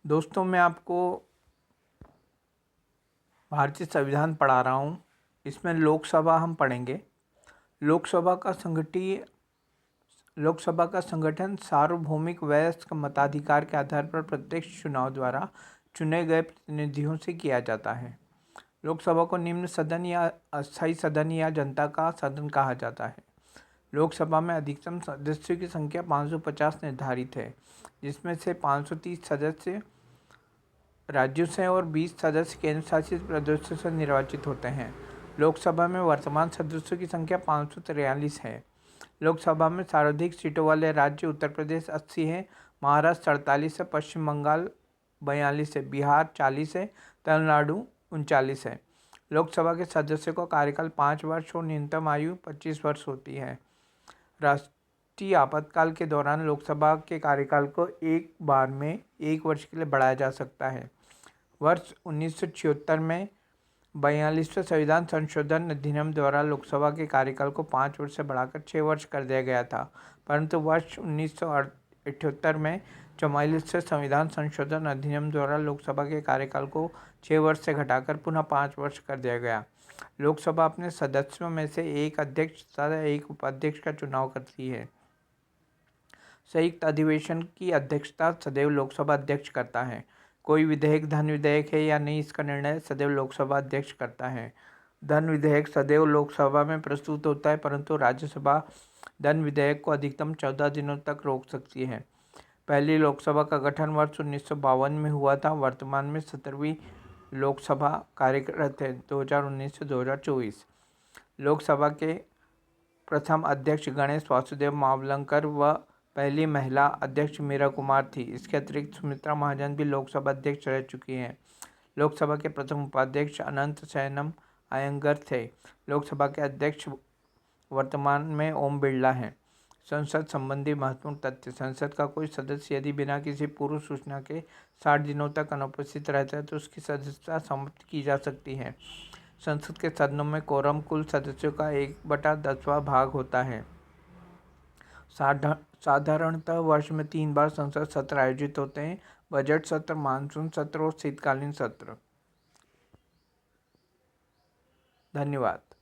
दोस्तों, मैं आपको भारतीय संविधान पढ़ा रहा हूँ। इसमें लोकसभा हम पढ़ेंगे। लोकसभा का संगठन सार्वभौमिक वयस्क मताधिकार के आधार पर प्रत्यक्ष चुनाव द्वारा चुने गए प्रतिनिधियों से किया जाता है। लोकसभा को निम्न सदन या अस्थायी सदन या जनता का सदन कहा जाता है। लोकसभा में अधिकतम सदस्यों की संख्या 550 निर्धारित है, जिसमें से 530 सदस्य राज्यों से और 20 सदस्य केंद्र शासित प्रदेशों से निर्वाचित होते हैं। लोकसभा में वर्तमान सदस्यों की संख्या 543 है। लोकसभा में सर्वाधिक सीटों वाले राज्य उत्तर प्रदेश 80 है, महाराष्ट्र 48 है, पश्चिम बंगाल 42 है, बिहार 40 है, तमिलनाडु 39 है। लोकसभा के सदस्यों का कार्यकाल 5 वर्ष और न्यूनतम आयु 25 वर्ष होती है। राष्ट्रीय आपातकाल के दौरान लोकसभा के कार्यकाल को एक बार में 1 वर्ष के लिए बढ़ाया जा सकता है। वर्ष 1976 में 42वें संविधान संशोधन अधिनियम द्वारा लोकसभा के कार्यकाल को 5 वर्ष से बढ़ाकर 6 वर्ष कर दिया गया था, परंतु वर्ष 1978 में 44वें संविधान संशोधन अधिनियम द्वारा लोकसभा के कार्यकाल को 6 वर्ष से घटाकर पुनः 5 वर्ष कर दिया गया। लोकसभा अपने सदस्यों में से एक अध्यक्ष तथा एक उपाध्यक्ष का चुनाव करती है। संयुक्त अधिवेशन की अध्यक्षता सदैव लोकसभा अध्यक्ष करता है। कोई विधेयक धन विधेयक है या नहीं, इसका निर्णय सदैव लोकसभा अध्यक्ष करता है। धन विधेयक सदैव लोकसभा में प्रस्तुत होता है, परंतु राज्यसभा धन विधेयक को अधिकतम 14 दिनों तक रोक सकती है। पहली लोकसभा का गठन वर्ष 1952 में हुआ था। वर्तमान में 17वीं लोकसभा कार्यरत है 2019 से 2024। लोकसभा के प्रथम अध्यक्ष गणेश वासुदेव मावलंकर व पहली महिला अध्यक्ष मीरा कुमार थी। इसके अतिरिक्त सुमित्रा महाजन भी लोकसभा अध्यक्ष रह चुकी हैं। लोकसभा के प्रथम उपाध्यक्ष अनंत शयनम अयंगर थे। लोकसभा के अध्यक्ष वर्तमान में ओम बिरला हैं। संसद संबंधी महत्वपूर्ण तथ्य। संसद का कोई सदस्य यदि बिना किसी पूर्व सूचना के 60 दिनों तक अनुपस्थित रहता है तो उसकी सदस्यता समाप्त की जा सकती है। संसद के सदनों में कोरम कुल सदस्यों का 1/10वां भाग होता है। साधारणतः वर्ष में 3 बार संसद सत्र आयोजित होते हैं: बजट सत्र, मानसून सत्र और शीतकालीन सत्र। धन्यवाद।